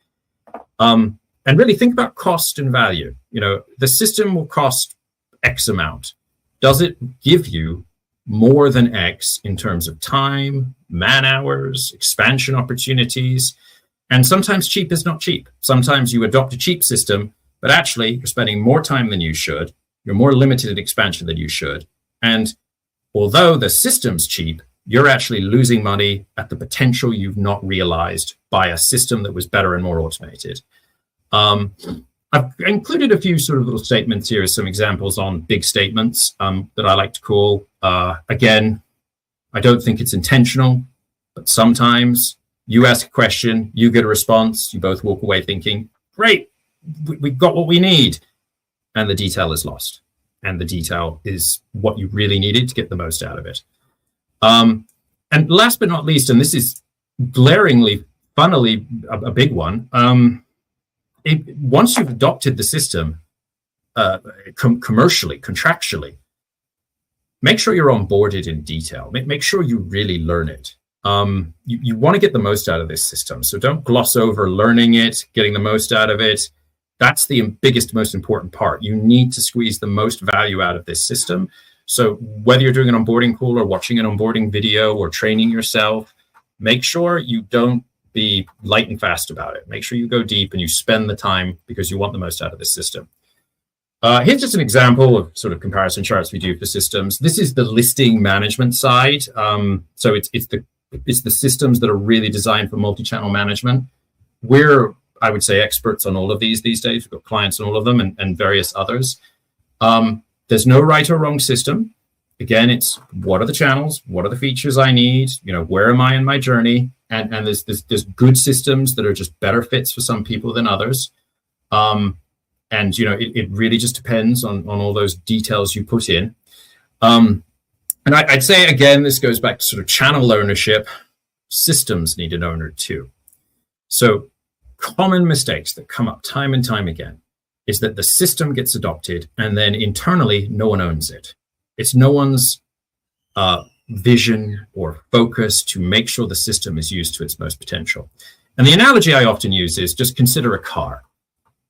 S2: And really think about cost and value. The system will cost X amount. Does it give you more than X in terms of time, man hours, expansion opportunities? And sometimes cheap is not cheap. Sometimes you adopt a cheap system, but actually you're spending more time than you should, you're more limited in expansion than you should. And although the system's cheap, you're actually losing money at the potential you've not realized by a system that was better and more automated. I've included a few sort of little statements here as some examples on big statements that I like to call. Again, I don't think it's intentional, but sometimes you ask a question, you get a response, you both walk away thinking, great, we got what we need. And the detail is lost. And the detail is what you really needed to get the most out of it. And last but not least, and this is glaringly, funnily a big one, once you've adopted the system commercially, contractually, make sure you're onboarded in detail. Make sure you really learn it. You want to get the most out of this system. So don't gloss over learning it, getting the most out of it. That's the biggest, most important part. You need to squeeze the most value out of this system. So whether you're doing an onboarding call or watching an onboarding video or training yourself, make sure you don't be light and fast about it. Make sure you go deep and you spend the time because you want the most out of this system. Here's just an example of sort of comparison charts we do for systems. This is the listing management side. So it's the systems that are really designed for multi-channel management. We're, I would say, experts on all of these days. We've got clients on all of them and various others. There's no right or wrong system. Again, it's what are the channels? What are the features I need? Where am I in my journey? And there's good systems that are just better fits for some people than others. And it really just depends on all those details you put in. And I'd say, again, this goes back to sort of channel ownership. Systems need an owner too. So common mistakes that come up time and time again is that the system gets adopted and then internally no one owns it. It's no one's vision or focus to make sure the system is used to its most potential. And the analogy I often use is just consider a car.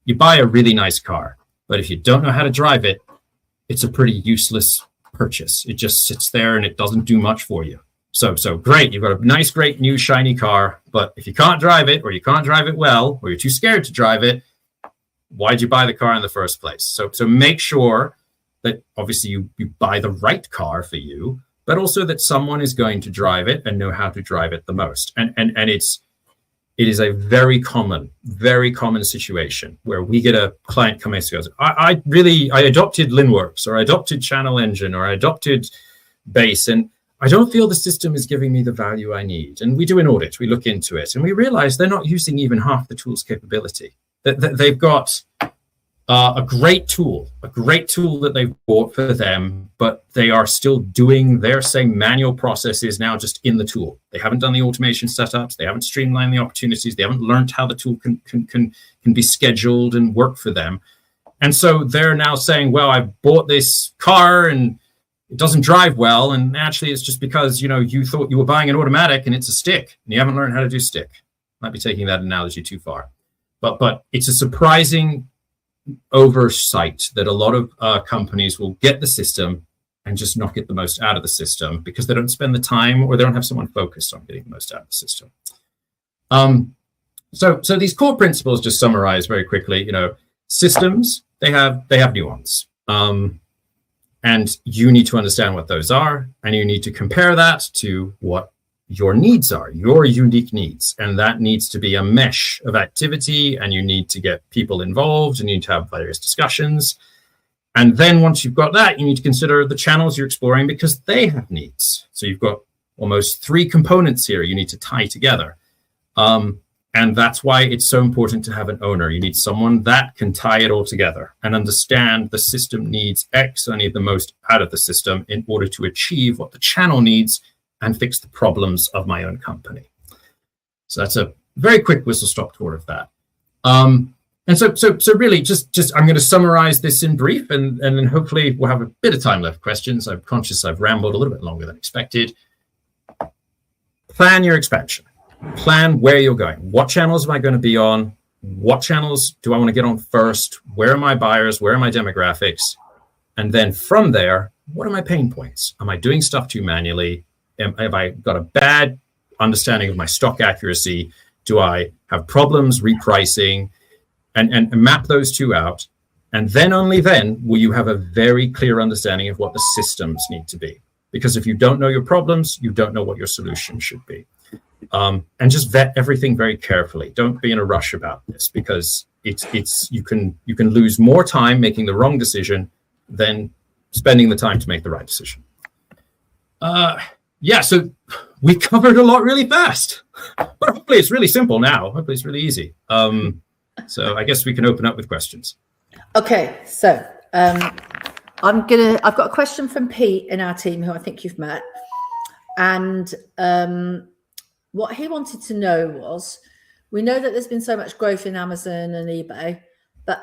S2: You buy a really nice car, but if you don't know how to drive it, it's a pretty useless purchase. It just sits there and it doesn't do much for you. So great, you've got a nice, great, new, shiny car, but if you can't drive it or you can't drive it well, or you're too scared to drive it, why'd you buy the car in the first place? So make sure that obviously you buy the right car for you, but also that someone is going to drive it and know how to drive it the most. And it is a very common situation where we get a client come in and goes, I adopted Linworks, or I adopted Channel Engine, or I adopted Base, and I don't feel the system is giving me the value I need. And we do an audit, we look into it, and we realize they're not using even half the tool's capability. They've got a great tool that they've bought for them, but they are still doing their same manual processes now just in the tool. They haven't done the automation setups. They haven't streamlined the opportunities. They haven't learned how the tool can be scheduled and work for them. And so they're now saying, well, I bought this car and it doesn't drive well. And actually it's just because, you thought you were buying an automatic and it's a stick and you haven't learned how to do stick. Might be taking that analogy too far, but it's a surprising oversight that a lot of companies will get the system and just not get the most out of the system because they don't spend the time or they don't have someone focused on getting the most out of the system. So these core principles, just summarize very quickly, systems, they have nuance. And you need to understand what those are, and you need to compare that to what your needs are, your unique needs. And that needs to be a mesh of activity, and you need to get people involved, and you need to have various discussions. And then once you've got that, you need to consider the channels you're exploring because they have needs. So you've got almost 3 components here you need to tie together. And that's why it's so important to have an owner. You need someone that can tie it all together and understand the system needs X. I need the most out of the system in order to achieve what the channel needs and fix the problems of my own company. So that's a very quick whistle-stop tour of that. And so really, just I'm going to summarize this in brief, and then hopefully we'll have a bit of time left for questions. I'm conscious I've rambled a little bit longer than expected. Plan your expansion. Plan where you're going. What channels am I going to be on? What channels do I want to get on first? Where are my buyers? Where are my demographics? And then from there, what are my pain points? Am I doing stuff too manually? Have I got a bad understanding of my stock accuracy? Do I have problems repricing? And map those two out And then only then will you have a very clear understanding of what the systems need to be. Because if you don't know your problems, you don't know what your solution should be. And just vet everything very carefully. Don't be in a rush about this, because you can lose more time making the wrong decision than spending the time to make the right decision. Yeah, so we covered a lot really fast, but hopefully it's really simple now. Hopefully it's really easy. So I guess we can open up with questions.
S1: Okay, so I've got a question from Pete in our team, who I think you've met, and what he wanted to know was, we know that there's been so much growth in Amazon and eBay, but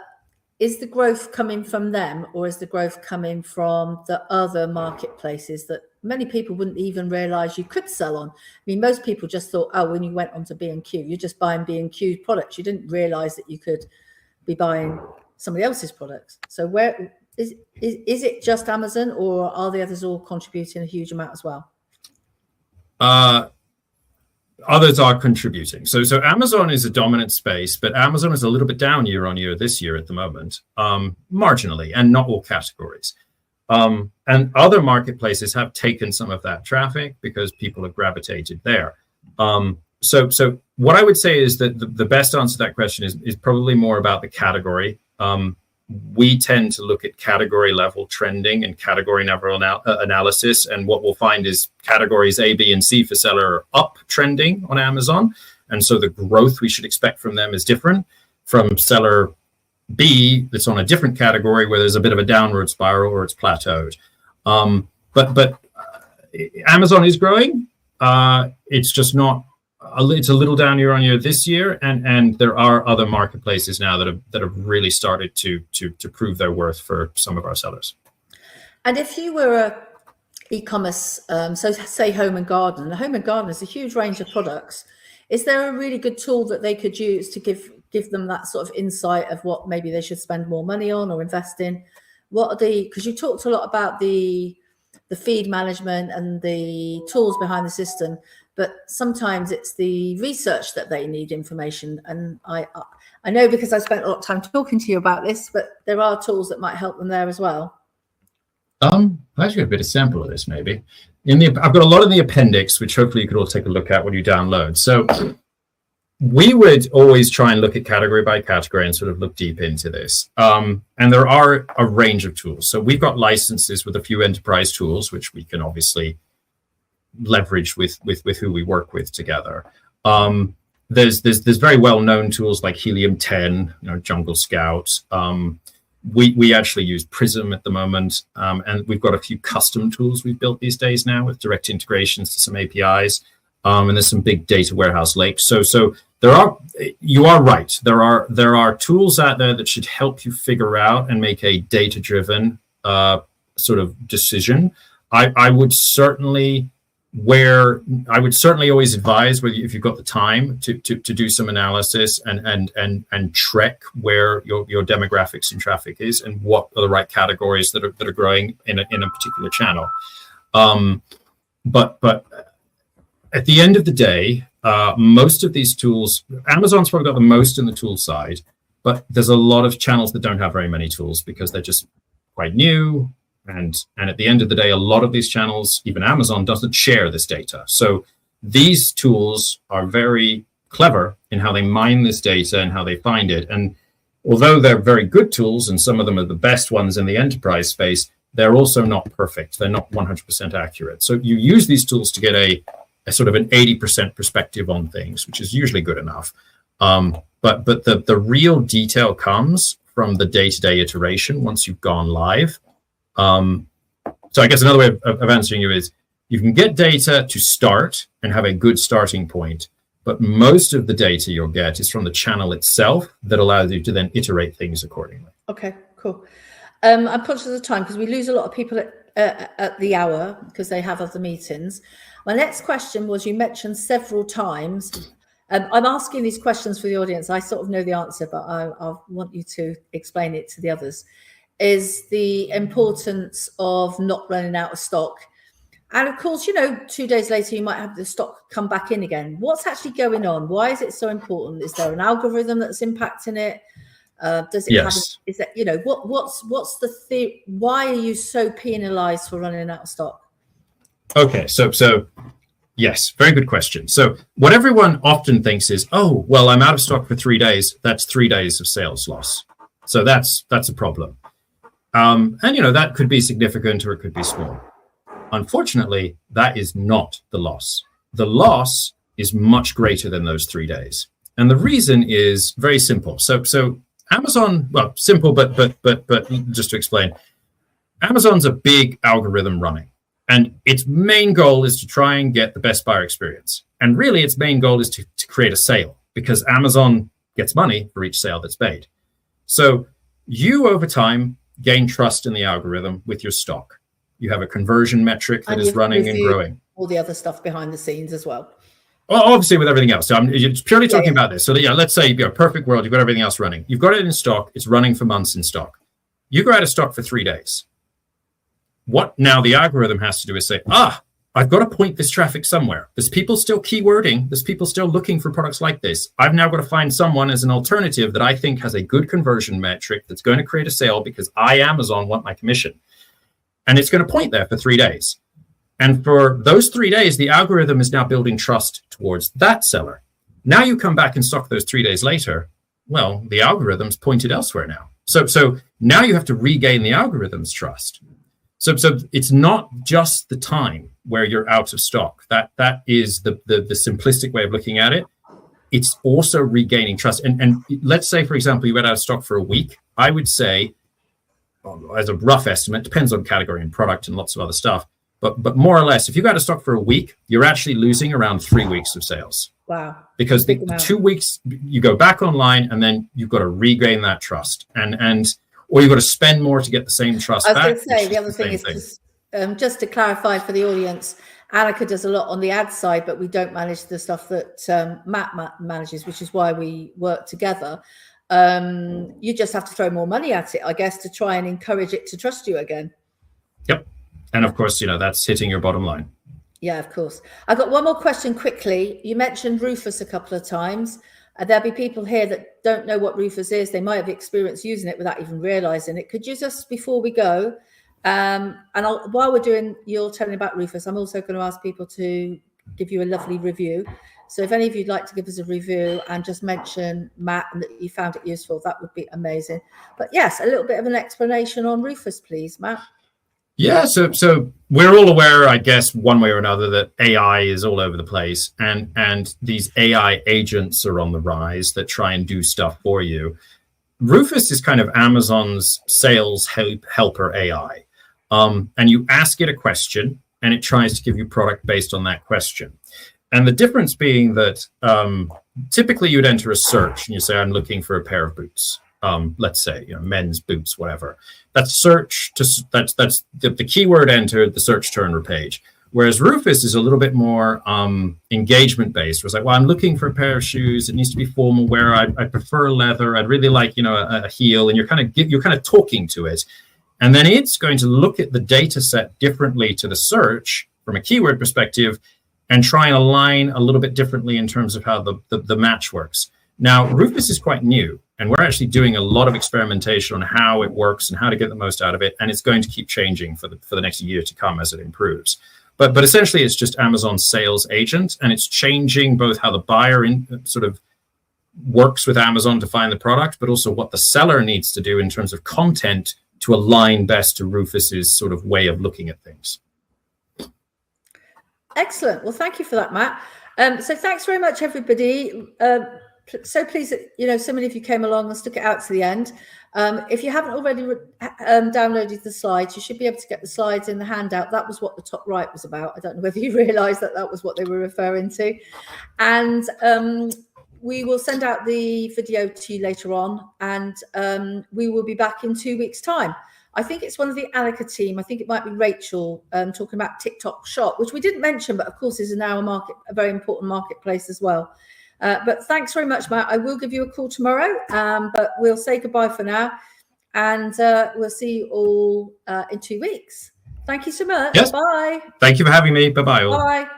S1: is the growth coming from them, or is the growth coming from the other marketplaces that many people wouldn't even realize you could sell on? I mean, most people just thought, oh, when you went onto B&Q, you're just buying B&Q products. You didn't realize that you could be buying somebody else's products. So where is it just Amazon, or are the others all contributing a huge amount as well?
S2: Others are contributing. So Amazon is a dominant space, but Amazon is a little bit down year on year this year at the moment, marginally, and not all categories. And other marketplaces have taken some of that traffic because people have gravitated there. So what I would say is that the best answer to that question is probably more about the category. We tend to look at category level trending and category level analysis. And what we'll find is categories A, B, and C for seller are up trending on Amazon. And so the growth we should expect from them is different from seller B that's on a different category where there's a bit of a downward spiral or it's plateaued. But Amazon is growing. It's just not. It's a little down year on year this year, and there are other marketplaces now that have really started to prove their worth for some of our sellers.
S1: And if you were a e-commerce, so say home and garden, the home and garden is a huge range of products. Is there a really good tool that they could use to give them that sort of insight of what maybe they should spend more money on or invest in? What are because you talked a lot about the feed management and the tools behind the system, but sometimes it's the research that they need information. And I know, because I spent a lot of time talking to you about this, but there are tools that might help them there as well.
S2: I've actually got a bit of sample of this maybe. I've got a lot in the appendix, which hopefully you could all take a look at when you download. So we would always try and look at category by category and sort of look deep into this. And there are a range of tools. So we've got licenses with a few enterprise tools, which we can obviously leverage with who we work with together. There's very well-known tools like Helium 10, Jungle Scout. We actually use Prism at the moment, and we've got a few custom tools we've built these days now with direct integrations to some APIs, and there's some big data warehouse lakes. So you are right. There are tools out there that should help you figure out and make a data-driven sort of decision. I would certainly always advise, if you've got the time to do some analysis and track where your demographics and traffic is and what are the right categories that are growing in a particular channel. But at the end of the day, most of these tools, Amazon's probably got the most in the tool side, but there's a lot of channels that don't have very many tools because they're just quite new. And at the end of the day, a lot of these channels, even Amazon, doesn't share this data. So these tools are very clever in how they mine this data and how they find it. And although they're very good tools, and some of them are the best ones in the enterprise space, they're also not perfect. They're not 100% accurate. So you use these tools to get a sort of an 80% perspective on things, which is usually good enough. But the real detail comes from the day-to-day iteration once you've gone live. So I guess another way of answering you is you can get data to start and have a good starting point, but most of the data you'll get is from the channel itself that allows you to then iterate things accordingly.
S1: Okay, cool. I'm conscious of the time because we lose a lot of people at the hour because they have other meetings. My next question was, you mentioned several times, I'm asking these questions for the audience. I sort of know the answer, but I want you to explain it to the others. Is the importance of not running out of stock. And of course, 2 days later, you might have the stock come back in again. What's actually going on? Why is it so important? Is there an algorithm that's impacting it? Does it have? Is that, you know, what's the theory? Why are you so penalised for running out of stock?
S2: Okay, so yes, very good question. So what everyone often thinks is, oh, well, I'm out of stock for 3 days. That's 3 days of sales loss. So that's a problem. And, you know, that could be significant or it could be small. Unfortunately, that is not the loss. The loss is much greater than those 3 days. And the reason is very simple. So Amazon, well, simple, but just to explain, Amazon's a big algorithm running. And its main goal is to try and get the best buyer experience. And really, its main goal is to create a sale, because Amazon gets money for each sale that's made. So you, over time, gain trust in the algorithm with your stock. You have a conversion metric that is running and growing.
S1: All the other stuff behind the scenes as well.
S2: Well, obviously with everything else. So I'm purely talking about this. So let's say you've got a perfect world. You've got everything else running. You've got it in stock. It's running for months in stock. You go out of stock for 3 days. What now the algorithm has to do is say, I've got to point this traffic somewhere. There's people still keywording. There's people still looking for products like this. I've now got to find someone as an alternative that I think has a good conversion metric that's going to create a sale, because I, Amazon, want my commission. And it's going to point there for 3 days. And for those 3 days, the algorithm is now building trust towards that seller. Now you come back and stock those 3 days later. Well, the algorithm's pointed elsewhere now. So now you have to regain the algorithm's trust. So it's not just the time where you're out of stock. That is the simplistic way of looking at it. It's also regaining trust. And let's say, for example, you went out of stock for a week. I would say, as a rough estimate, depends on category and product and lots of other stuff, but more or less, if you go out of stock for a week, you're actually losing around 3 weeks of sales.
S1: Wow.
S2: Because the 2 weeks, you go back online and then you've got to regain that trust. Or you've got to spend more to get the same trust back.
S1: I was going to say, the other thing is, just to clarify for the audience, Anicca does a lot on the ad side, but we don't manage the stuff that Matt manages, which is why we work together. You just have to throw more money at it, I guess, to try and encourage it to trust you again.
S2: Yep. And of course, that's hitting your bottom line.
S1: Yeah, of course. I've got one more question quickly. You mentioned Rufus a couple of times. There'll be people here that don't know what Rufus is. They might have experienced using it without even realizing it. Could you just, before we go, while you're telling about Rufus, I'm also going to ask people to give you a lovely review. So if any of you'd like to give us a review and just mention Matt and that you found it useful, that would be amazing. But yes, a little bit of an explanation on Rufus, please, Matt.
S2: Yeah, so we're all aware, I guess, one way or another, that AI is all over the place, and these AI agents are on the rise that try and do stuff for you. Rufus is kind of Amazon's sales helper AI. And you ask it a question, and it tries to give you product based on that question. And the difference being that typically you'd enter a search, and you say, I'm looking for a pair of boots. Let's say, men's boots, whatever. That's search. That's the keyword entered, the search term or page. Whereas Rufus is a little bit more engagement based. Where it's like, well, I'm looking for a pair of shoes. It needs to be formal wear. I prefer leather. I'd really like, a heel. And you're kind of talking to it, and then it's going to look at the data set differently to the search from a keyword perspective, and try and align a little bit differently in terms of how the match works. Now, Rufus is quite new, and we're actually doing a lot of experimentation on how it works and how to get the most out of it. And it's going to keep changing for the next year to come as it improves. But essentially, it's just Amazon's sales agent, and it's changing both how the buyer sort of works with Amazon to find the product, but also what the seller needs to do in terms of content to align best to Rufus's sort of way of looking at things.
S1: Excellent. Well, thank you for that, Matt. So thanks very much, everybody. So pleased that so many of you came along and stuck it out to the end. If you haven't already downloaded the slides, you should be able to get the slides in the handout. That was what the top right was about. I don't know whether you realised that was what they were referring to. And we will send out the video to you later on, and we will be back in 2 weeks' time. I think it's one of the Anicca team. I think it might be Rachel talking about TikTok Shop, which we didn't mention, but of course is now a very important marketplace as well. But thanks very much, Matt. I will give you a call tomorrow, but we'll say goodbye for now, and we'll see you all in 2 weeks. Thank you so much.
S2: Yes.
S1: Bye.
S2: Thank you for having me. Bye-bye.
S1: Bye.